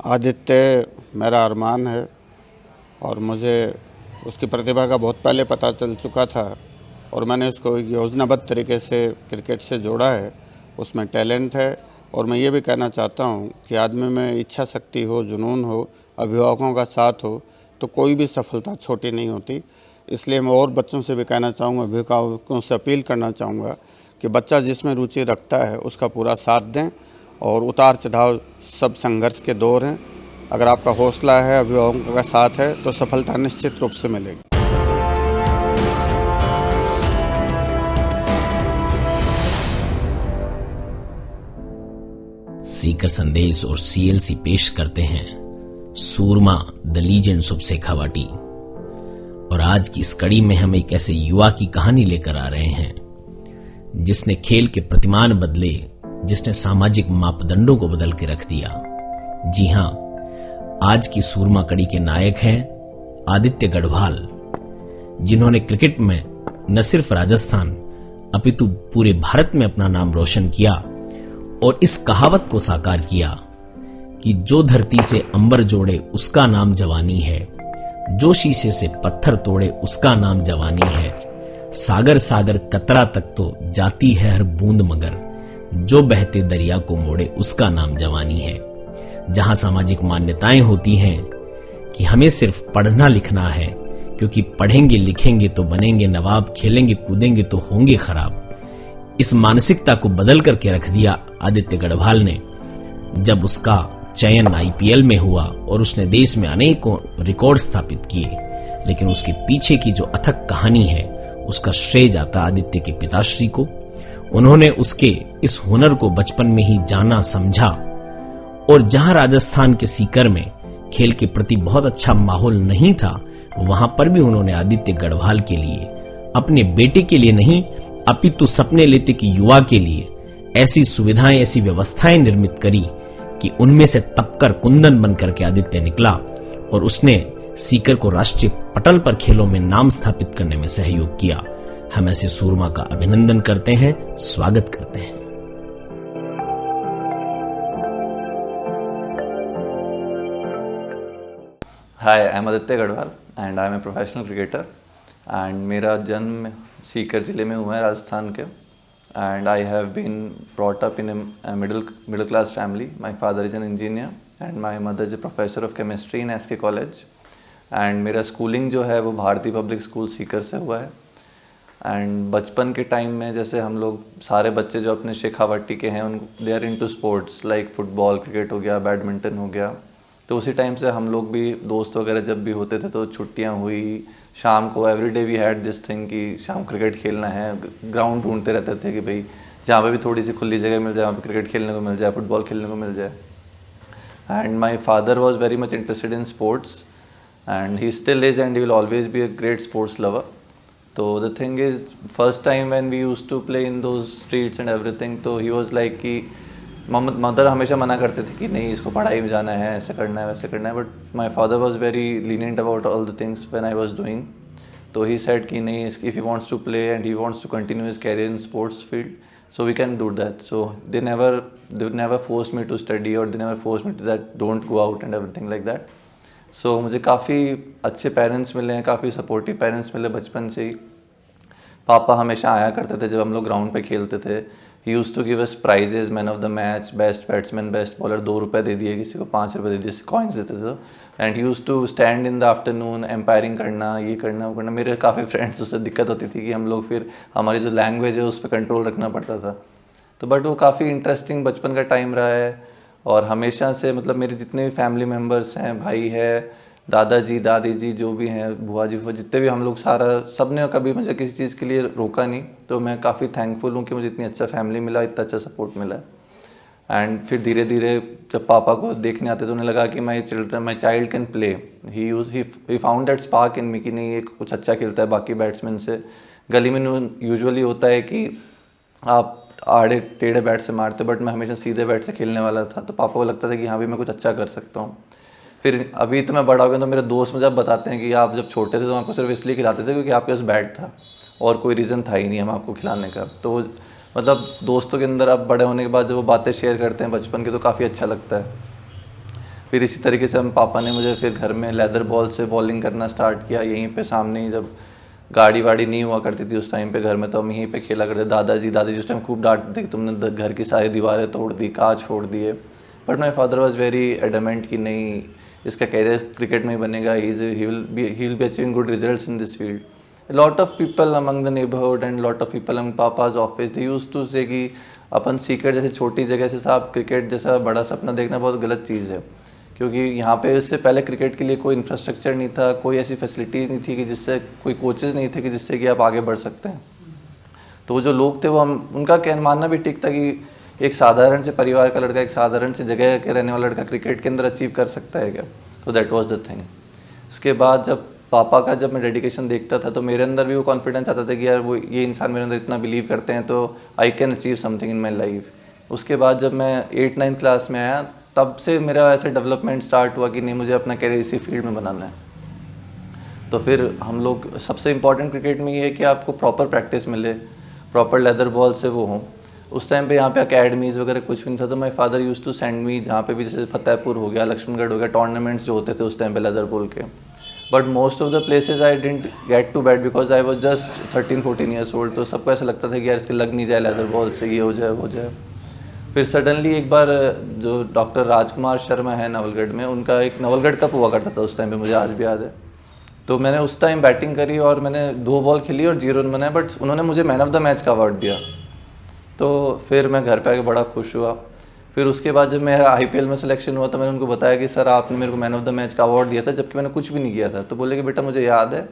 आदित्य मेरा अरमान है और मुझे उसकी प्रतिभा का बहुत पहले पता चल चुका था और मैंने उसको एक योजनाबद्ध तरीके से क्रिकेट से जोड़ा है। उसमें टैलेंट है और मैं ये भी कहना चाहता हूँ कि आदमी में इच्छा शक्ति हो, जुनून हो, अभिभावकों का साथ हो तो कोई भी सफलता छोटी नहीं होती। इसलिए मैं और बच्चों से भी कहना चाहूँगा, अभिभावकों से अपील करना चाहूँगा कि बच्चा जिसमें रुचि रखता है उसका पूरा साथ दें। और उतार चढ़ाव सब संघर्ष के दौर हैं। अगर आपका हौसला है, अभिभावकों का साथ है तो सफलता निश्चित रूप से मिलेगी। सीकर संदेश और सीएलसी पेश करते हैं सूरमा द लीजेंड्स ऑफ शेखावाटी। और आज की इस कड़ी में हम एक ऐसे युवा की कहानी लेकर आ रहे हैं जिसने खेल के प्रतिमान बदले, जिसने सामाजिक मापदंडों को बदल के रख दिया। जी हां, आज की सूरमा कड़ी के नायक हैं आदित्य गढ़वाल, जिन्होंने क्रिकेट में न सिर्फ राजस्थान अपितु पूरे भारत में अपना नाम रोशन किया और इस कहावत को साकार किया कि जो धरती से अंबर जोड़े उसका नाम जवानी है, जो शीशे से पत्थर तोड़े उसका नाम जवानी है, सागर सागर कतरा तक तो जाती है हर बूंद मगर, जो बहते दरिया को मोड़े उसका नाम जवानी है। जहां सामाजिक मान्यताएं होती हैं कि हमें सिर्फ पढ़ना लिखना है, क्योंकि पढ़ेंगे लिखेंगे तो बनेंगे नवाब, खेलेंगे कूदेंगे तो होंगे खराब, इस मानसिकता को बदल करके रख दिया आदित्य गढ़वाल ने। जब उसका चयन आईपीएल में हुआ और उसने देश में अनेकों रिकॉर्ड स्थापित किए, लेकिन उसके पीछे की जो अथक कहानी है उसका श्रेय जाता आदित्य के पिताश्री को। उन्होंने उसके इस हुनर को बचपन में ही जाना, समझा और जहां राजस्थान के सीकर में खेल के प्रति बहुत अच्छा माहौल नहीं था, वहां पर भी उन्होंने आदित्य गढ़वाल के लिए, अपने बेटे के लिए नहीं अपितु सपने लेते कि युवा के लिए ऐसी सुविधाएं, ऐसी व्यवस्थाएं निर्मित करी कि उनमें से तपकर कुंदन बनकर के आदित्य निकला और उसने सीकर को राष्ट्रीय पटल पर खेलों में नाम स्थापित करने में सहयोग किया। हम ऐसे सूरमा का अभिनंदन करते हैं, स्वागत करते हैं। Hi, I am Aditya Garhwal and I am a professional cricketer and मेरा जन्म सीकर ज़िले में हुआ है, राजस्थान के। And I have been brought up in a middle class family. My father is an engineer and my mother is a professor of chemistry in SK college. And मेरा schooling जो है वो भारतीय पब्लिक स्कूल सीकर से हुआ है। And बचपन के टाइम में जैसे हम लोग सारे बच्चे जो अपने शेखावाटी के हैं, उन they are into sports like football, cricket हो गया, बैडमिंटन हो गया। तो उसी टाइम से हम लोग भी दोस्त वगैरह जब भी होते थे तो छुट्टियां हुई, शाम को everyday we had this thing कि शाम क्रिकेट खेलना है। ग्राउंड ढूंढते रहते थे कि भाई जहाँ पे भी थोड़ी सी खुली जगह मिल जाए, वहाँ पे क्रिकेट खेलने को मिल जाए, फुटबॉल खेलने को मिल जाए। And my father was very much interested in sports and he still is and he will always be a great sports lover. तो the thing is, first time when we used to play in those streets and everything, तो he was like कि mother हमेशा मना करते थे कि नहीं, इसको पढ़ाई में जाना है, ऐसे करना है, वैसे करना है। But my father was very lenient about all the things when I was doing. तो ही सेड कि नहीं, if he wants to play and he wants to continue his career in sports field, so we can do that. So they never forced me to study or they never forced me to that don't go out and everything like that. So मुझे काफ़ी अच्छे parents मिले हैं, काफ़ी supportive parents मिले बचपन से ही। पापा हमेशा आया करते थे जब हम लोग ग्राउंड पे खेलते थे। He use to give us prizes, man of the match, best batsman, best bowler. 2 रुपये दे दिए, किसी को 5 रुपये दे दिए, कॉइन्स देते थे। And he use to stand in the afternoon, umpiring करना, ये करना, वो करना। मेरे काफ़ी फ्रेंड्स, उससे दिक्कत होती थी कि हम लोग फिर हमारी जो लैंग्वेज है उस पर कंट्रोल रखना पड़ता था। तो बट वो काफ़ी इंटरेस्टिंग बचपन का टाइम रहा है। और हमेशा से मतलब मेरे जितने भी फैमिली मेम्बर्स हैं, भाई है, दादाजी, दादी जी, जो भी हैं, बुआ जी, वो जितने भी हम लोग, सारा सब ने कभी मुझे किसी चीज़ के लिए रोका नहीं। तो मैं काफ़ी थैंकफुल हूँ कि मुझे इतनी अच्छा फैमिली मिला, इतना अच्छा सपोर्ट मिला। एंड फिर धीरे धीरे जब पापा को देखने आते तो उन्हें लगा कि my child can play. He found that spark in me कि नहीं, ये कुछ अच्छा खेलता है बाकी बैट्समैन से। गली में यूजुअली होता है कि आप आड़े टेढ़े बैट से मारते, बट मैं हमेशा सीधे बैट से खेलने वाला था। तो पापा को लगता था कि हाँ भी मैं कुछ अच्छा कर सकता हूँ। फिर अभी तो मैं बड़ा हो गया, तो मेरे दोस्त मुझे बताते हैं कि आप जब छोटे थे तो आपको सिर्फ इसलिए खिलाते थे क्योंकि आपके पास बैट था और कोई रीज़न था ही नहीं हम आपको खिलाने का। तो मतलब दोस्तों के अंदर अब बड़े होने के बाद जब वो बातें शेयर करते हैं बचपन की, तो काफ़ी अच्छा लगता है। फिर इसी तरीके से हम पापा ने मुझे फिर घर में लेदर बॉल से बॉलिंग करना स्टार्ट किया, यहीं पे सामने ही, जब गाड़ी वाड़ी नहीं हुआ करती थी उस टाइम पे घर में, तो हम यहीं पे खेला करते। दादाजी उस टाइम खूब डांटते थे कि तुमने घर की सारी दीवारें तोड़ दी, कांच फोड़ दिए। But my father was very adamant कि नहीं, इसका कैरियर क्रिकेट में ही बनेगा, he will be achieving good results in this field. A lot of people among the neighborhood and lot of people among पापा's office, they used to say कि अपन सीकर जैसे छोटी जगह से साहब क्रिकेट जैसा बड़ा सपना देखना बहुत गलत चीज़ है, क्योंकि यहाँ पे इससे पहले क्रिकेट के लिए कोई इंफ्रास्ट्रक्चर नहीं था, कोई ऐसी फैसिलिटीज़ नहीं थी कि जिससे, कोई कोचेज़ नहीं थे कि जिससे कि आप आगे बढ़ सकते हैं। तो वो जो लोग थे वो उनका कहना मानना भी ठीक था कि एक साधारण से परिवार का लड़का, एक साधारण से जगह के रहने वाला लड़का क्रिकेट के अंदर अचीव कर सकता है क्या। तो दैट वाज द थिंग। इसके बाद जब पापा का जब मैं डेडिकेशन देखता था तो मेरे अंदर भी वो कॉन्फिडेंस आता था कि यार वो ये इंसान मेरे अंदर इतना बिलीव करते हैं तो I can achieve something in my life. उसके बाद जब मैं 8-9 क्लास में आया तब से मेरा ऐसे डेवलपमेंट स्टार्ट हुआ कि नहीं, मुझे अपना कैरियर इसी फील्ड में बनाना है। तो फिर हम लोग, सबसे इम्पॉर्टेंट क्रिकेट में ये है कि आपको प्रॉपर प्रैक्टिस मिले, प्रॉपर लेदर बॉल से वो हों। उस टाइम पे यहाँ पे अकेडमीज़ वगैरह कुछ भी नहीं था, तो my father use to send me जहाँ पे भी, जैसे फतेहपुर हो गया, लक्ष्मणगढ़ हो गया, टूर्नामेंट्स जो होते थे उस टाइम पे लेदर बॉल के। But most of the places I didn't get to bat because I was just 13-14 years old. तो सबको ऐसा लगता था कि यार इसके लग नहीं जाए लेदर बॉल से, ये हो जाए वो हो जाए। फिर सडनली एक बार जो डॉक्टर राजकुमार शर्मा है नवलगढ़ में, उनका एक नवलगढ़ कप हुआ करता था उस टाइम पे, मुझे आज भी याद है। तो मैंने उस टाइम बैटिंग करी और मैंने 2 बॉल खेली और 0 रन बनाए, बट उन्होंने मुझे मैन ऑफ द मैच का अवार्ड दिया। तो फिर मैं घर पे आके बड़ा खुश हुआ। फिर उसके बाद जब मेरा IPL में सिलेक्शन हुआ तो मैंने उनको बताया कि सर आपने मेरे को मैन ऑफ द मैच का अवार्ड दिया था, जबकि मैंने कुछ भी नहीं किया था। तो बोले कि बेटा मुझे याद है,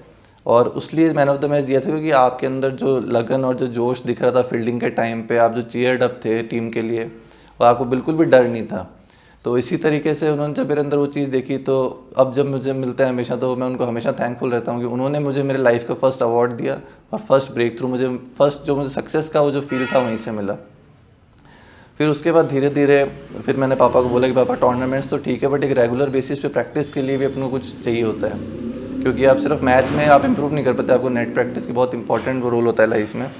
और उसलिए मैन ऑफ द मैच दिया था क्योंकि आपके अंदर जो लगन और जो जोश दिख रहा था फील्डिंग के टाइम पे, आप जो चीयर्ड अप थे टीम के लिए, और आपको बिल्कुल भी डर नहीं था। तो इसी तरीके से उन्होंने जब मेरे अंदर वो चीज़ देखी, तो अब जब मुझे मिलते हैं हमेशा, तो मैं उनको हमेशा थैंकफुल रहता हूँ कि उन्होंने मुझे मेरे लाइफ का फर्स्ट अवार्ड दिया, और फर्स्ट ब्रेक थ्रू मुझे, फर्स्ट जो मुझे सक्सेस का वो जो फील था वहीं से मिला। फिर उसके बाद धीरे धीरे फिर मैंने पापा को बोला कि पापा टूर्नामेंट्स तो ठीक है, बट एक रेगुलर बेसिस पे प्रैक्टिस के लिए भी अपने को कुछ चाहिए होता है, क्योंकि आप सिर्फ मैच में आप इंप्रूव नहीं कर पाते, आपको नेट प्रैक्टिस की बहुत इंपॉर्टेंट वो रोल होता है लाइफ में।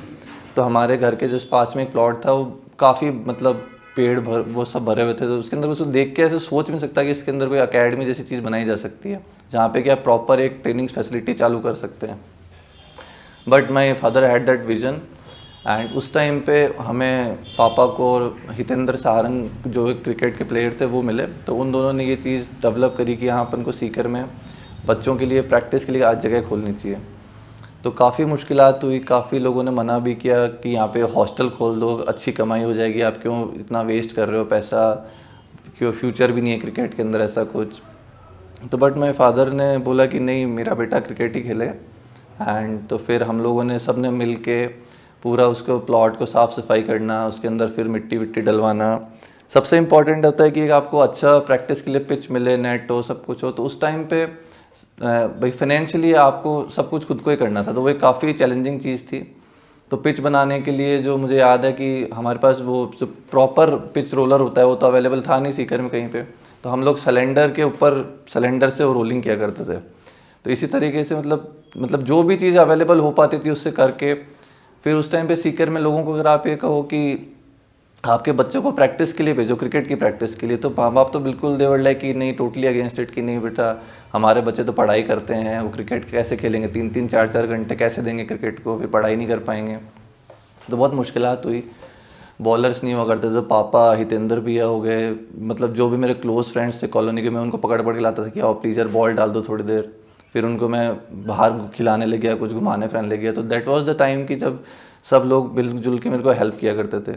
तो हमारे घर के जिस पास में एक प्लॉट था, वो काफ़ी मतलब पेड़ भर वो सब भरे हुए थे, तो उसके अंदर उसको देख के ऐसे सोच नहीं सकता कि इसके अंदर कोई अकेडमी जैसी चीज़ बनाई जा सकती है जहाँ पे कि आप प्रॉपर एक ट्रेनिंग फैसिलिटी चालू कर सकते हैं। But my father had that vision, and उस टाइम पे हमें पापा को और हितेंद्र सारंग जो एक क्रिकेट के प्लेयर थे वो मिले, तो उन दोनों ने ये चीज़ डेवलप करी कि हाँ अपन को सीकर में बच्चों के लिए प्रैक्टिस के लिए आज जगह खोलनी चाहिए। तो काफ़ी मुश्किलात हुई, काफ़ी लोगों ने मना भी किया कि यहाँ पे हॉस्टल खोल दो, अच्छी कमाई हो जाएगी, आप क्यों इतना वेस्ट कर रहे हो पैसा, क्यों फ्यूचर भी नहीं है क्रिकेट के अंदर ऐसा कुछ। तो बट मेरे फादर ने बोला कि नहीं, मेरा बेटा क्रिकेट ही खेले। एंड तो फिर हम लोगों ने सब ने मिल के पूरा उसको प्लॉट को साफ़ सफाई करना, उसके अंदर फिर मिट्टी विट्टी डलवाना। सबसे इम्पॉर्टेंट होता है कि आपको अच्छा प्रैक्टिस के लिए पिच मिले, नेट हो, सब कुछ हो। तो उस टाइम पे भाई फाइनेंशियली आपको सब कुछ खुद को ही करना था, तो वो एक काफ़ी चैलेंजिंग चीज़ थी। तो पिच बनाने के लिए जो मुझे याद है कि हमारे पास वो जो प्रॉपर पिच रोलर होता है वो तो अवेलेबल था नहीं सीकर में कहीं पे, तो हम लोग सिलेंडर के ऊपर सिलेंडर से वो रोलिंग किया करते थे। तो इसी तरीके से मतलब जो भी चीज़ अवेलेबल हो पाती थी उससे करके फिर उस टाइम पे सीकर में लोगों को अगर आप ये कहो कि आपके बच्चों को प्रैक्टिस के लिए भेजो, क्रिकेट की प्रैक्टिस के लिए, तो माँ बाप तो बिल्कुल देवर लाइक कि नहीं, टोटली अगेंस्ट इट कि नहीं बेटा, हमारे बच्चे तो पढ़ाई करते हैं, वो क्रिकेट कैसे खेलेंगे, 3-3 4-4 घंटे कैसे देंगे क्रिकेट को, फिर पढ़ाई नहीं कर पाएंगे। तो बहुत मुश्किलात हुई, बॉलर्स नहीं हुआ करते थे। पापा हितेंद्र भैया हो गए, मतलब जो भी मेरे क्लोज फ्रेंड्स थे कॉलोनी के, मैं उनको पकड़ के लाता था कि आओ प्लीज़ यार बॉल डाल दो थोड़ी देर। फिर उनको मैं बाहर खिलाने ले गया, कुछ घुमाने फिराने ले गया। तो दैट वाज द टाइम कि जब सब लोग मिलजुल के मेरे को हेल्प किया करते थे।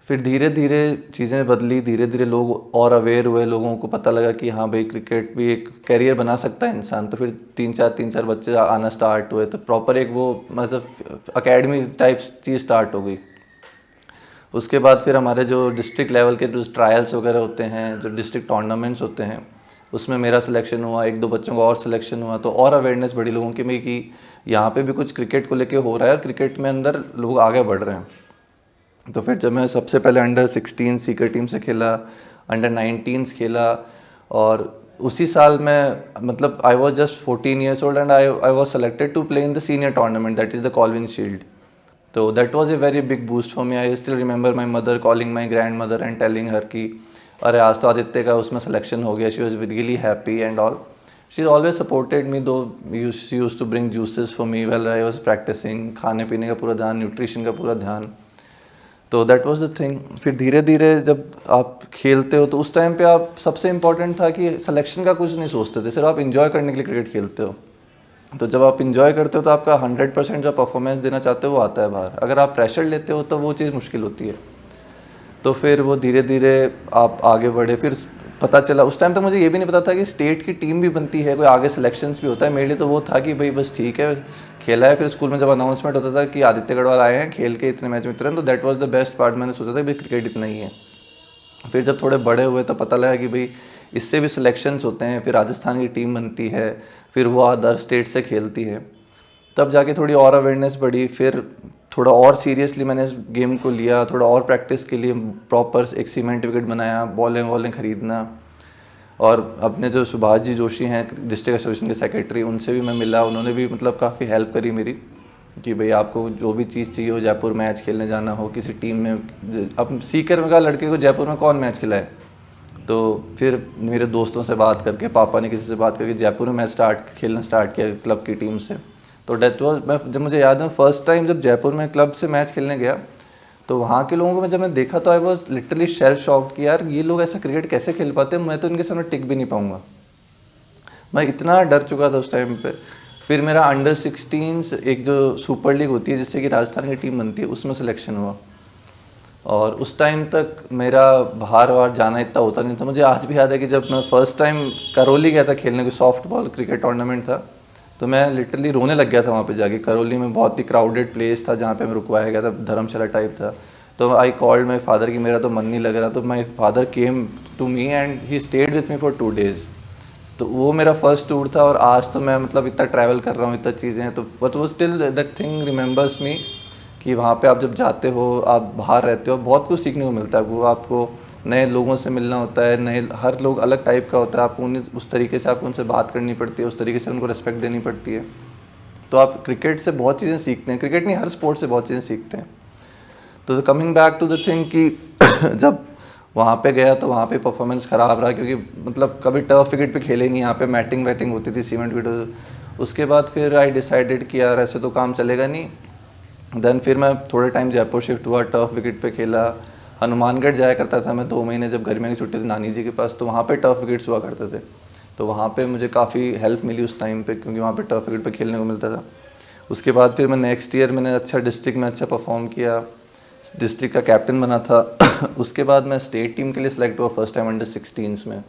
फिर धीरे धीरे चीज़ें बदली, धीरे धीरे लोग और अवेयर हुए, लोगों को पता लगा कि हाँ भाई क्रिकेट भी एक करियर बना सकता है इंसान। तो फिर 3-4 बच्चे आना स्टार्ट हुए, तो प्रॉपर एक वो मतलब अकेडमी टाइप चीज़ स्टार्ट हो गई। उसके बाद फिर हमारे जो डिस्ट्रिक्ट लेवल के जो ट्रायल्स वगैरह होते हैं, जो डिस्ट्रिक्ट टूर्नामेंट्स होते हैं, उसमें मेरा सिलेक्शन हुआ, 1-2 बच्चों का और सिलेक्शन हुआ। तो और अवेयरनेस बढ़ी लोगों की में कि यहाँ पे भी कुछ क्रिकेट को लेके हो रहा है और क्रिकेट में अंदर लोग आगे बढ़ रहे हैं। तो फिर जब मैं सबसे पहले अंडर 16 सीकर टीम से खेला, अंडर 19 खेला, और उसी साल मैं मतलब I was just 14 years old and I was selected to play in the senior tournament, that is the Colvin Shield. तो that was a very big boost for me. I still remember my mother calling my grand mother and telling her कि अरे आज तो आदित्य का उसमें selection हो गया, she was really happy and all. She always supported me, though she use to bring juices for me well I was practising. खाने पीने का पूरा ध्यान, न्यूट्रिशन का पूरा ध्यान. तो दैट वाज द थिंग. फिर धीरे धीरे जब आप खेलते हो तो उस टाइम पे आप, सबसे इम्पोर्टेंट था कि सिलेक्शन का कुछ नहीं सोचते थे, सिर्फ आप इंजॉय करने के लिए क्रिकेट खेलते हो. तो जब आप इंजॉय करते हो तो आपका 100% जो परफॉर्मेंस देना चाहते हो वो आता है बाहर. अगर आप प्रेशर लेते हो तो वो चीज़ मुश्किल होती है. तो फिर वो धीरे धीरे आप आगे बढ़े. फिर पता चला, उस टाइम तक मुझे ये भी नहीं पता था कि स्टेट की टीम भी बनती है, कोई आगे सिलेक्शंस भी होता है. मेरे लिए तो वो था कि भाई बस ठीक है खेला है. फिर स्कूल में जब अनाउंसमेंट होता था कि आदित्य गढ़वाल आए हैं, खेल के इतने मैच में उतरे, तो that was the best part. मैंने सोचा था भाई क्रिकेट इतना ही है. फिर जब थोड़े बड़े हुए तो पता लगा कि भाई इससे भी सिलेक्शंस होते हैं, फिर राजस्थान की टीम बनती है, फिर वो अदर स्टेट से खेलती है. तब जाके थोड़ी और अवेयरनेस बढ़ी. फिर थोड़ा और सीरियसली मैंने इस गेम को लिया, थोड़ा और प्रैक्टिस के लिए प्रॉपर एक सीमेंट विकेट बनाया, बॉलें खरीदना. और अपने जो सुभाष जी जोशी हैं डिस्ट्रिक्ट एसोसिएशन के सेक्रेटरी, उनसे भी मैं मिला. उन्होंने भी मतलब काफ़ी हेल्प करी मेरी कि भाई आपको जो भी चीज़ चाहिए हो, जयपुर मैच खेलने जाना हो किसी टीम में. अब सीकर में का लड़के को जयपुर में कौन मैच खिलाए. तो फिर मेरे दोस्तों से बात करके, पापा ने किसी से बात करके जयपुर में मैच खेलना स्टार्ट किया क्लब की टीम से. तो डेट वॉज, मैं जब मुझे याद है फर्स्ट टाइम जब जयपुर में क्लब से मैच खेलने गया तो वहाँ के लोगों को जब मैं देखा तो I was literally shell shocked कि यार ये लोग ऐसा क्रिकेट कैसे खेल पाते हैं, मैं तो इनके सामने टिक भी नहीं पाऊँगा. मैं इतना डर चुका था उस टाइम पे. फिर मेरा अंडर 16 एक जो सुपर लीग होती है जिससे कि राजस्थान की टीम बनती है, उसमें सिलेक्शन हुआ. और उस टाइम तक मेरा बाहर वार जाना इतना होता नहीं था. मुझे आज भी याद है कि जब मैं फर्स्ट टाइम करौली गया था खेलने को, सॉफ्ट बॉल क्रिकेट टूर्नामेंट था, तो मैं लिटरली रोने लग गया था वहाँ पे जाके. करौली में बहुत ही क्राउडेड प्लेस था जहाँ पे मैं रुकवाया गया था, धर्मशाला टाइप था. तो आई कॉल्ड माई फादर कि मेरा तो मन नहीं लग रहा. तो my father came to me and he stayed with me for 2 days. तो वो मेरा फर्स्ट टूर था. और आज तो मैं मतलब इतना ट्रैवल कर रहा हूँ, इतना चीज़ें हैं, तो बट वो स्टिल दैट थिंग रिमेंबर्स मी कि वहाँ पे आप जब जाते हो, आप बाहर रहते हो, बहुत कुछ सीखने को मिलता है. वो आपको नए लोगों से मिलना होता है, नए, हर लोग अलग टाइप का होता है. आपको उन्हें उस तरीके से आपको उनसे बात करनी पड़ती है, उस तरीके से उनको रिस्पेक्ट देनी पड़ती है. तो आप क्रिकेट से बहुत चीज़ें सीखते हैं. क्रिकेट नहीं, हर स्पोर्ट से बहुत चीज़ें सीखते हैं. तो coming back to the thing कि जब वहाँ पे गया तो वहाँ पे परफॉर्मेंस ख़राब रहा, क्योंकि मतलब कभी टर्फ विकेट पे खेले नहीं. यहाँ पे मैटिंग वैटिंग होती थी, सीमेंट विकेट. उसके बाद फिर आई डिसाइडेड कि यार ऐसे तो काम चलेगा नहीं. देन फिर मैं थोड़े टाइम जयपुर शिफ्ट हुआ, टर्फ विकेट पे खेला. हनुमानगढ़ जाया करता था मैं 2 महीने, जब गर्मियों की छुट्टी थी नानी जी के पास, तो वहाँ पे टर्फ विकेट्स हुआ करते थे. तो वहाँ पे मुझे काफ़ी हेल्प मिली उस टाइम पे, क्योंकि वहाँ पे टर्फ विकेट पे खेलने को मिलता था. उसके बाद फिर मैं नेक्स्ट ईयर मैंने अच्छा डिस्ट्रिक्ट में अच्छा परफॉर्म किया, डिस्ट्रिक्ट का कैप्टन बना था. उसके बाद मैं स्टेट टीम के लिए सिलेक्ट हुआ फर्स्ट टाइम अंडर 16 में.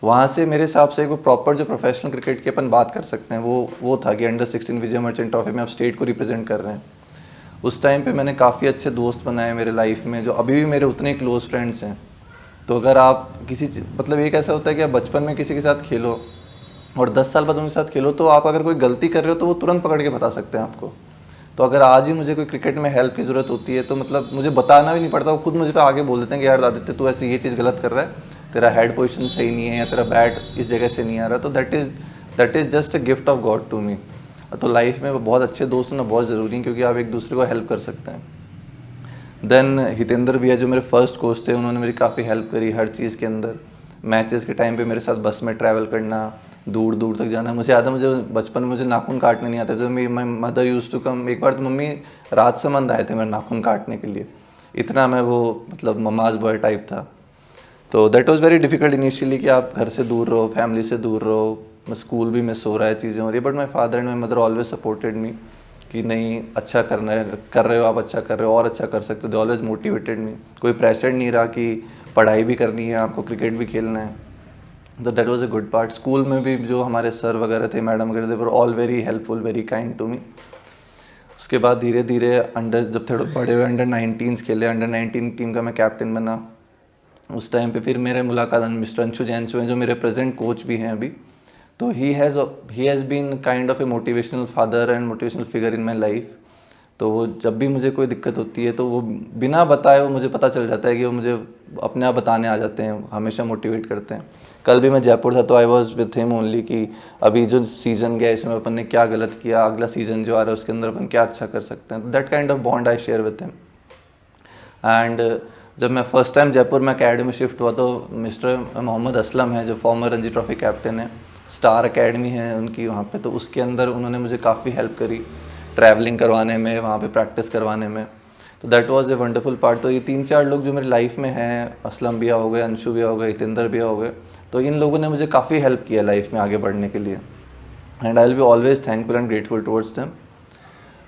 वहाँ से मेरे हिसाब से वो प्रॉपर जो प्रोफेशनल क्रिकेट की अपन बात कर सकते हैं वो था कि अंडर 16 विजय मर्चेंट ट्रॉफी में आप स्टेट को रिप्रेजेंट कर रहे हैं. उस टाइम पे मैंने काफ़ी अच्छे दोस्त बनाए मेरे लाइफ में, जो अभी भी मेरे उतने क्लोज फ्रेंड्स हैं. तो अगर आप किसी मतलब एक ऐसा होता है कि आप बचपन में किसी के साथ खेलो और 10 साल बाद उनके साथ खेलो, तो आप अगर कोई गलती कर रहे हो तो वो तुरंत पकड़ के बता सकते हैं आपको. तो अगर आज ही मुझे कोई क्रिकेट में हेल्प की ज़रूरत होती है तो मतलब मुझे बताना भी नहीं पड़ता, वो खुद मुझे पे आगे बोल देते हैं कि यार आदित्य तू ऐसे ये चीज़ गलत कर रहा है, तेरा हेड पोजीशन सही नहीं है, या तेरा बैट इस जगह से नहीं आ रहा. तो that is just a gift of God to me. तो लाइफ में बहुत अच्छे दोस्त होना बहुत ज़रूरी है, क्योंकि आप एक दूसरे को हेल्प कर सकते हैं. देन हितेंद्र भैया जो मेरे फर्स्ट कोच थे, उन्होंने मेरी काफ़ी हेल्प करी हर चीज़ के अंदर. मैचेस के टाइम पे मेरे साथ बस में ट्रैवल करना, दूर दूर तक जाना. मुझे याद है मुझे बचपन में मुझे नाखून काटने नहीं आते थे. My mother use to come. एक बार तो मम्मी रात से मंद आए थे मेरे नाखून काटने के लिए, इतना मैं वो मतलब ममाज बॉय टाइप था. तो that was very difficult initially कि आप घर से दूर रहो, फैमिली से दूर रहो, स्कूल भी मिस हो रहा है, चीज़ें हो रही है. But my father and my mother always supported मी कि नहीं अच्छा करना है, कर रहे हो आप, अच्छा कर रहे हो और अच्छा कर सकते हो. They always motivated me. कोई प्रेशर नहीं रहा कि पढ़ाई भी करनी है आपको, क्रिकेट भी खेलना है. तो that was a good part. School में भी जो हमारे सर वगैरह थे, मैडम वगैरह, they were all very helpful, very kind to me. उसके बाद धीरे धीरे जब थोड़े बड़े हुए अंडर 19 खेले, अंडर 19 टीम का मैं कैप्टन बना. उस टाइम पे फिर मेरे मुलाकात मिस्टर अंशु जैन से, जो मेरे प्रेजेंट कोच भी हैं अभी. तो he has been kind of a motivational father and motivational figure in my life. तो वो जब भी मुझे कोई दिक्कत होती है तो वो बिना बताए वो मुझे पता चल जाता है कि वो मुझे अपने आप बताने आ जाते हैं, हमेशा मोटिवेट करते हैं. कल भी मैं जयपुर था तो I was with him only कि अभी जो सीज़न गया इसमें अपन ने क्या गलत किया, अगला सीज़न जो आ रहा है उसके अंदर अपन क्या अच्छा कर सकते हैं. That kind of bond I share with him. And जब मैं फ़र्स्ट टाइम जयपुर में अकेडमी शिफ्ट हुआ तो मिस्टर मोहम्मद असलम है जो फॉर्मर रणजी ट्रॉफी कैप्टन है, स्टार अकेडमी है उनकी वहाँ पे, तो उसके अंदर उन्होंने मुझे काफ़ी हेल्प करी ट्रैवलिंग करवाने में, वहाँ पे प्रैक्टिस करवाने में। तो that was a wonderful part. तो ये 3-4 लोग जो मेरी लाइफ में हैं, असलम भैया हो गए, अंशु भैया हो गए, हितेंद्र भैया हो गए, तो इन लोगों ने मुझे काफ़ी हेल्प किया लाइफ में आगे बढ़ने के लिए, and I will be always thankful and grateful towards them.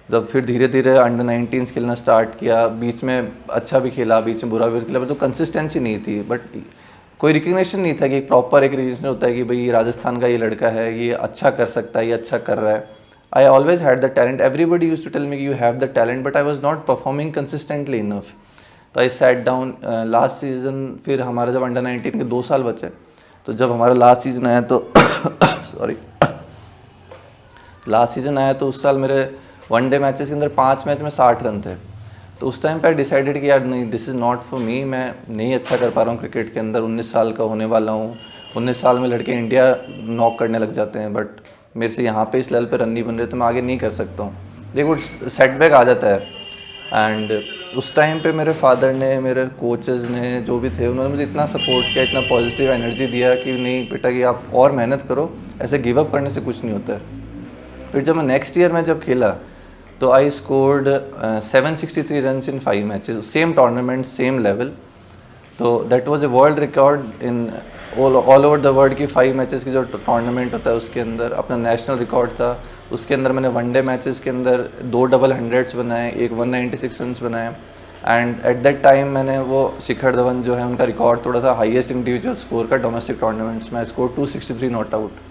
जब फिर धीरे धीरे अंडर 19 खेलना स्टार्ट किया, बीच में अच्छा भी खेला, बीच में बुरा भी खेला, बट तो कंसिस्टेंसी नहीं थी, बट कोई रिकग्निशन नहीं था कि प्रॉपर एक रिकग्निशन होता है कि भाई राजस्थान का ये लड़का है, ये अच्छा कर सकता है, ये अच्छा कर रहा है। I always had the talent. Everybody used to tell me you have the talent, but I was not performing consistently enough. तो I sat down last season, फिर हमारा जब अंडर 19 के 2 साल बचे, तो जब हमारा लास्ट सीज़न आया तो सॉरी लास्ट सीज़न आया तो उस साल मेरे वनडे मैचेस के अंदर 5 मैच में 60 रन थे। तो उस टाइम पे डिसाइडेड कि यार नहीं, this is not for me, मैं नहीं अच्छा कर पा रहा हूँ क्रिकेट के अंदर, 19 साल का होने वाला हूँ। 19 साल में लड़के इंडिया नॉक करने लग जाते हैं, बट मेरे से यहाँ पे इस लेवल पे रन नहीं बन रहे, तो मैं आगे नहीं कर सकता हूँ। देखो सेटबैक आ जाता है, एंड उस टाइम पे मेरे फादर ने, मेरे कोचेज़ ने, जो भी थे, उन्होंने मुझे इतना सपोर्ट किया, इतना पॉजिटिव एनर्जी दिया कि नहीं बेटा कि आप और मेहनत करो, ऐसे गिव अप करने से कुछ नहीं होता है। फिर जब मैं नेक्स्ट ईयर में जब खेला तो I scored 763 run in 5 matches, same tournament, same level. तो that was a world record in all over the world की 5 मैचेस की जो टूर्नामेंट होता है उसके अंदर अपना नेशनल रिकॉर्ड था। उसके अंदर मैंने वनडे मैचेस के अंदर 2 डबल 100s बनाए, एक 196 रन बनाए, एंड एट दैट टाइम मैंने वो शिखर धवन जो है उनका रिकॉर्ड थोड़ा सा हाईएस्ट इंडिविजुअल स्कोर का डोमेस्टिक टूर्नामेंट्स में, स्कोर 263 नॉट आउट।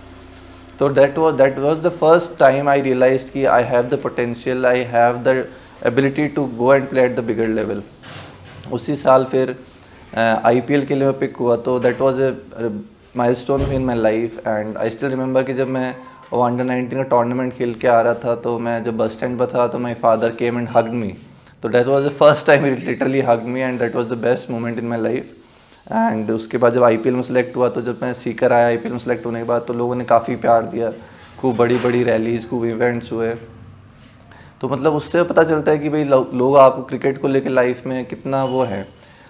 तो that was the first time I realise कि I have the potential, I have the ability to go and play at the bigger level. उसी साल फिर IPL के लिए मैं पिक हुआ, तो that was A milestone in my life, and I still remember कि जब मैं वो अंडर 19 का टूर्नामेंट खेल के आ रहा था, तो मैं जब बस स्टैंड पर था तो my father came and hugged me. तो that was the first time he literally hugged me, and that was the best moment in my life. And उसके बाद जब IPL में सेलेक्ट हुआ, तो जब मैं सीकर आया IPL में सेलेक्ट होने के बाद, तो लोगों ने काफ़ी प्यार दिया, खूब बड़ी बड़ी रैलीज़, खूब इवेंट्स हुए। तो मतलब उससे पता चलता है कि भाई लोग आपको क्रिकेट को लेकर लाइफ में कितना वो है।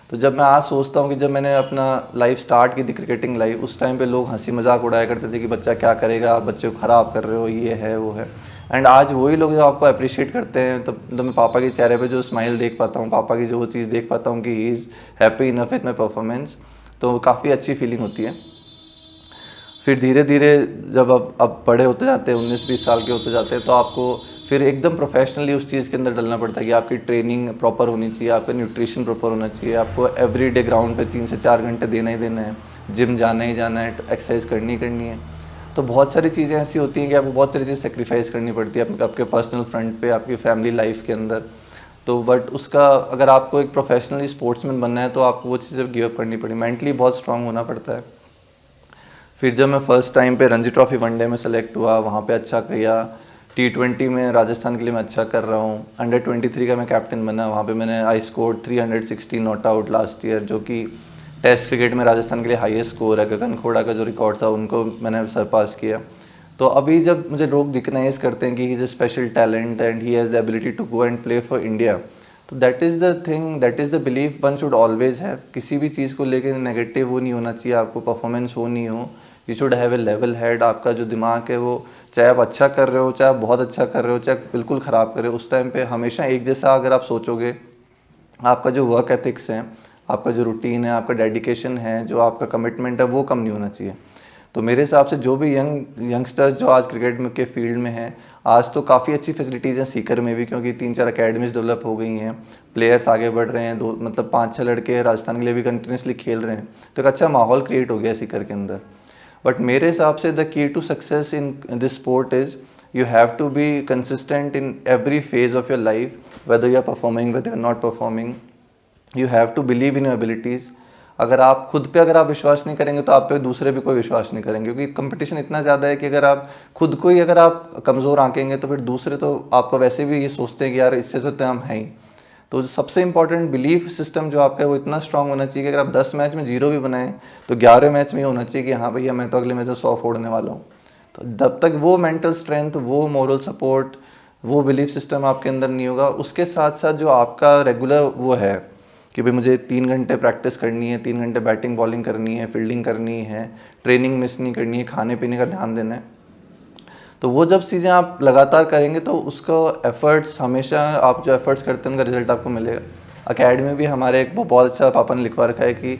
तो जब मैं आज सोचता हूँ कि जब मैंने अपना लाइफ स्टार्ट की थी, क्रिकेटिंग लाइफ, उस टाइम पे लोग हंसी मजाक उड़ाया करते थे कि बच्चा क्या करेगा, आप बच्चे को ख़राब कर रहे हो, ये है वो है। एंड आज वही लोग जो आपको अप्रिशिएट करते हैं, तो मैं पापा के चेहरे पे जो स्माइल देख पाता हूँ, पापा की जो वो चीज़ देख पाता हूँ कि he is happy enough with my performance, तो काफ़ी अच्छी फीलिंग होती है। फिर धीरे धीरे जब अब बड़े होते जाते हैं, 19-20 साल के होते जाते हैं, तो आपको फिर एकदम प्रोफेशनली उस चीज़ के अंदर डलना पड़ता है कि आपकी ट्रेनिंग प्रॉपर होनी चाहिए, आपका न्यूट्रिशन प्रॉपर होना चाहिए, आपको एवरीडे ग्राउंड पे 3 से 4 घंटे देना ही देना है, जिम जाना ही जाना है, एक्सरसाइज करनी ही करनी है। तो बहुत सारी चीज़ें ऐसी होती हैं कि आपको बहुत सारी चीज़ सेक्रीफाइस करनी पड़ती है आपके पर्सनल फ्रंट पे, आपकी फैमिली लाइफ के अंदर। तो बट उसका अगर आपको एक प्रोफेशनली स्पोर्ट्समैन बनना है तो आपको वो चीज़ें गिव अप करनी पड़ी, मेंटली बहुत स्ट्रांग होना पड़ता है। फिर जब मैं फर्स्ट टाइम पे रणजी ट्रॉफी वनडे में सेलेक्ट हुआ, वहाँ पे अच्छा किया, T20 में राजस्थान के लिए मैं अच्छा कर रहा हूँ, अंडर 23 का मैं कैप्टन बना, वहाँ पे मैंने I score 360 not out last year, जो कि टेस्ट क्रिकेट में राजस्थान के लिए हाईएस्ट स्कोर है। गगन खोड़ा का जो रिकॉर्ड था उनको मैंने सरपास किया। तो अभी जब मुझे लोग रिकग्नाइज करते हैं कि he is a special talent and he has the ability to go and play for India, तो that is the thing, that is the belief one should always have. किसी भी चीज़ को लेकर नेगेटिव वो नहीं होना चाहिए, आपको परफॉर्मेंस वो नहीं हो, you should have a level head. आपका जो दिमाग है वो, चाहे आप अच्छा कर रहे हो, चाहे आप बहुत अच्छा कर रहे हो, चाहे बिल्कुल ख़राब कर रहे हो, उस टाइम पे हमेशा एक जैसा अगर आप सोचोगे, आपका जो वर्क एथिक्स है, आपका जो रूटीन है, आपका डेडिकेशन है, जो आपका कमिटमेंट है, वो कम नहीं होना चाहिए। तो मेरे हिसाब से जो भी यंगस्टर्स जो आज क्रिकेट में के फील्ड में हैं, आज तो काफ़ी अच्छी फैसिलिटीज़ हैं सीकर में भी, क्योंकि 3-4 अकेडमीज डेवलप हो गई हैं, प्लेयर्स आगे बढ़ रहे हैं, मतलब 5-6 लड़के राजस्थान के लिए भी कंटिन्यूसली खेल रहे हैं, तो एक अच्छा माहौल क्रिएट हो गया है सीकर के अंदर। बट मेरे हिसाब से the key to success in this sport is you have to be consistent in every phase of your life, whether you are performing, whether you are not performing, you have to believe in your abilities। अगर आप खुद पे अगर आप विश्वास नहीं करेंगे तो आप पे दूसरे भी कोई विश्वास नहीं करेंगे, क्योंकि कंपटीशन इतना ज़्यादा है कि अगर आप खुद को ही अगर आप कमज़ोर आंकेंगे तो फिर दूसरे तो आपको वैसे भी ये सोचते हैं कि यार इससे तो हम हैं ही। तो सबसे इंपॉर्टेंट बिलीफ सिस्टम जो आपका है वो इतना स्ट्रांग होना चाहिए कि अगर आप 10 मैच में 0 भी बनाएं तो 11 मैच में ये होना चाहिए कि हाँ भैया मैं तो अगले मैच में 100 फोड़ने वाला हूँ। तो जब तक वो मेंटल स्ट्रेंथ, वो मोरल सपोर्ट, वो बिलीफ सिस्टम आपके अंदर नहीं होगा, उसके साथ साथ जो आपका रेगुलर वो है कि भाई मुझे 3 घंटे प्रैक्टिस करनी है, 3 घंटे बैटिंग बॉलिंग करनी है, फील्डिंग करनी है, ट्रेनिंग मिस नहीं करनी है, खाने पीने का ध्यान देना है। तो वो जब चीज़ें आप लगातार करेंगे तो उसका एफर्ट्स हमेशा, आप जो एफर्ट्स करते हैं उनका रिजल्ट आपको मिलेगा। अकेडमी में भी हमारे एक बहुत अच्छा पापा ने लिखवा रखा है कि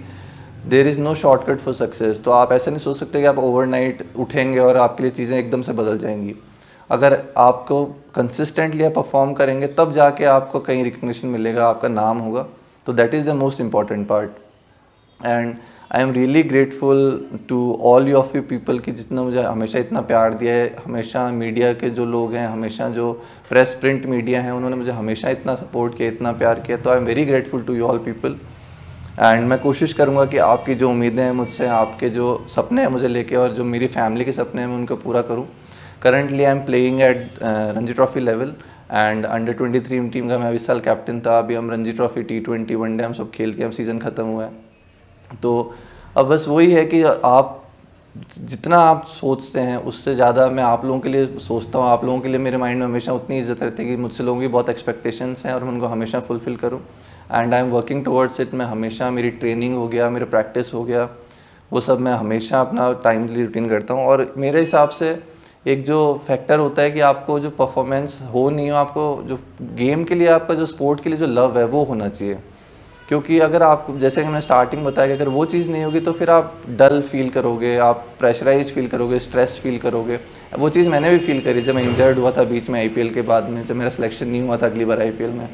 there is no shortcut for success. तो आप ऐसे नहीं सोच सकते कि आप ओवरनाइट उठेंगे और आपके लिए चीज़ें एकदम से बदल जाएंगी। अगर आपको कंसिस्टेंटली आप परफॉर्म करेंगे तब जाके आपको कहीं रिकग्निशन मिलेगा, आपका नाम होगा। तो that is the most important part. And I am really grateful to all you of you people कि जितना मुझे हमेशा इतना प्यार दिया है। हमेशा मीडिया के जो लोग हैं, हमेशा जो प्रेस प्रिंट मीडिया हैं, उन्होंने मुझे हमेशा इतना सपोर्ट किया, इतना प्यार किया। तो I am very grateful to you all people. And मैं कोशिश करूँगा कि आपकी जो उम्मीदें हैं मुझसे, आपके जो सपने हैं मुझे लेके, और जो मेरी फैमिली के सपने हैं मैं उनको पूरा करूँ। Currently I am playing at Ranji trophy level and under 23 team का मैं इस साल कैप्टन था। अभी हम रणजी ट्रॉफी, T20, वनडे हम सब खेल के हम सीज़न ख़त्म हुआ है। तो अब बस वही है कि आप जितना आप सोचते हैं उससे ज़्यादा मैं आप लोगों के लिए सोचता हूँ। आप लोगों के लिए मेरे माइंड में हमेशा उतनी इज्जत रहती है कि मुझसे लोगों की बहुत एक्सपेक्टेशंस हैं और मैं उनको हमेशा फुलफ़िल करूँ। And I am working towards it. मैं हमेशा, मेरी ट्रेनिंग हो गया, मेरा प्रैक्टिस हो गया, वो सब मैं हमेशा अपना टाइमली रूटीन करता हूँ। और मेरे हिसाब से एक जो फैक्टर होता है कि आपको जो परफॉर्मेंस हो नहीं हो, आपको जो गेम के लिए, आपका जो स्पोर्ट के लिए जो लव है वो होना चाहिए। क्योंकि अगर आप, जैसे कि मैंने स्टार्टिंग बताया कि अगर वो चीज़ नहीं होगी तो फिर आप डल फील करोगे, आप प्रेशराइज फील करोगे, स्ट्रेस फील करोगे। वो चीज़ मैंने भी फील करी जब मैं इंजर्ड हुआ था बीच में आईपीएल के बाद में, जब मेरा सिलेक्शन नहीं हुआ था अगली बार आईपीएल में।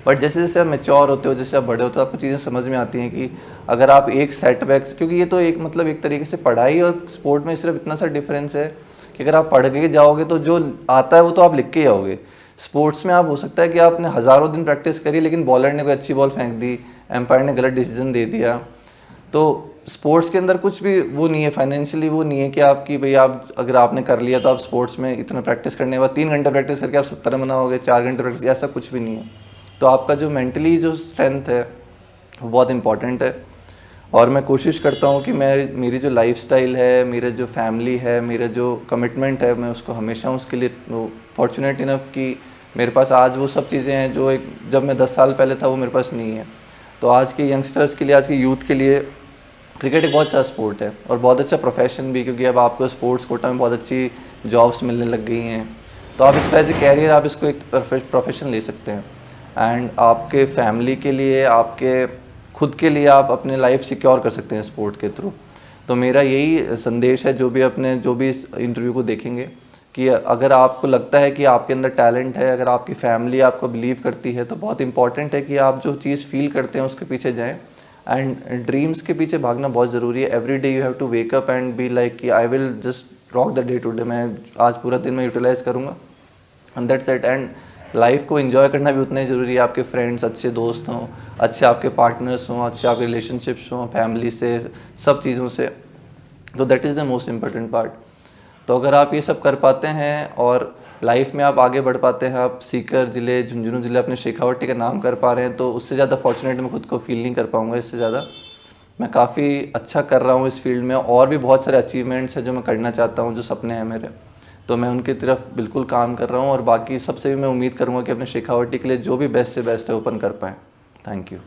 बट जैसे जैसे आप मैच्योर होते हो, जैसे आप बड़े होते हो, आपको चीज़ें समझ में आती हैं कि अगर आप एक सेटबैक्स, क्योंकि ये तो एक मतलब एक तरीके से पढ़ाई और स्पोर्ट में सिर्फ इतना सा डिफरेंस है कि अगर आप पढ़ के जाओगे तो जो आता है वो तो आप लिख के जाओगे। स्पोर्ट्स में आप हो सकता है कि आपने हज़ारों दिन प्रैक्टिस करी लेकिन बॉलर ने कोई अच्छी बॉल फेंक दी, एम्पायर ने गलत डिसीजन दे दिया। तो स्पोर्ट्स के अंदर कुछ भी वो नहीं है, फाइनेंशियली वो नहीं है कि आपकी भाई आप अगर आपने कर लिया तो आप स्पोर्ट्स में इतना प्रैक्टिस करने के बाद 3 घंटे प्रैक्टिस करके आप 70 रन बनाओगे, 4 घंटे प्रैक्टिस, ऐसा कुछ भी नहीं है। तो आपका जो मेंटली जो स्ट्रेंथ है वो बहुत इंपॉर्टेंट है। और मैं कोशिश करता हूँ कि मेरी जो लाइफस्टाइल है, मेरा जो फैमिली है, मेरा जो कमिटमेंट है, मैं उसको हमेशा उसके लिए फॉर्चुनेट इनफ कि मेरे पास आज वो सब चीज़ें हैं जो एक जब मैं 10 साल पहले था वो मेरे पास नहीं है। तो आज के यंगस्टर्स के लिए, आज के यूथ के लिए क्रिकेट एक बहुत अच्छा स्पोर्ट है और बहुत अच्छा प्रोफेशन भी, क्योंकि अब आपको स्पोर्ट्स कोटा में बहुत अच्छी जॉब्स मिलने लग गई हैं। तो आप इसको एज ए कैरियर, आप इसको एक प्रोफेशन ले सकते हैं। एंड आपके फैमिली के लिए, आपके खुद के लिए आप अपने लाइफ सिक्योर कर सकते हैं स्पोर्ट के थ्रू। तो मेरा यही संदेश है जो भी इस इंटरव्यू को देखेंगे, कि अगर आपको लगता है कि आपके अंदर टैलेंट है, अगर आपकी फैमिली आपको बिलीव करती है, तो बहुत इंपॉर्टेंट है कि आप जो चीज़ फील करते हैं उसके पीछे जाएं। एंड ड्रीम्स के पीछे भागना बहुत ज़रूरी है। Every day you have to wake up and be like कि I will just rock the day today, मैं आज पूरा दिन मैं यूटिलाइज़ करूँगा, and that's it. And life को एंजॉय करना भी उतना ही ज़रूरी है। आपके फ्रेंड्स अच्छे दोस्त हों, अच्छे आपके पार्टनर्स हों, अच्छे आपके रिलेशनशिप्स हों, फैमिली से, सब चीज़ों से। तो that is the most important part. तो अगर आप ये सब कर पाते हैं और लाइफ में आप आगे बढ़ पाते हैं, आप सीकर ज़िले, झुंझुनू ज़िले अपने शेखावटी का नाम कर पा रहे हैं, तो उससे ज़्यादा फॉर्चुनेट मैं खुद को फील नहीं कर पाऊँगा। इससे ज़्यादा मैं काफ़ी अच्छा कर रहा हूँ इस फील्ड में, और भी बहुत सारे अचीवमेंट्स हैं जो मैं करना चाहता हूँ, जो सपने हैं मेरे, तो मैं उनकी तरफ बिल्कुल काम कर रहा हूँ। और बाकी सबसे भी मैं उम्मीद करूँगा कि अपने शेखावटी के लिए जो भी बेस्ट से बेस्ट है ओपन कर पाएँ। Thank you.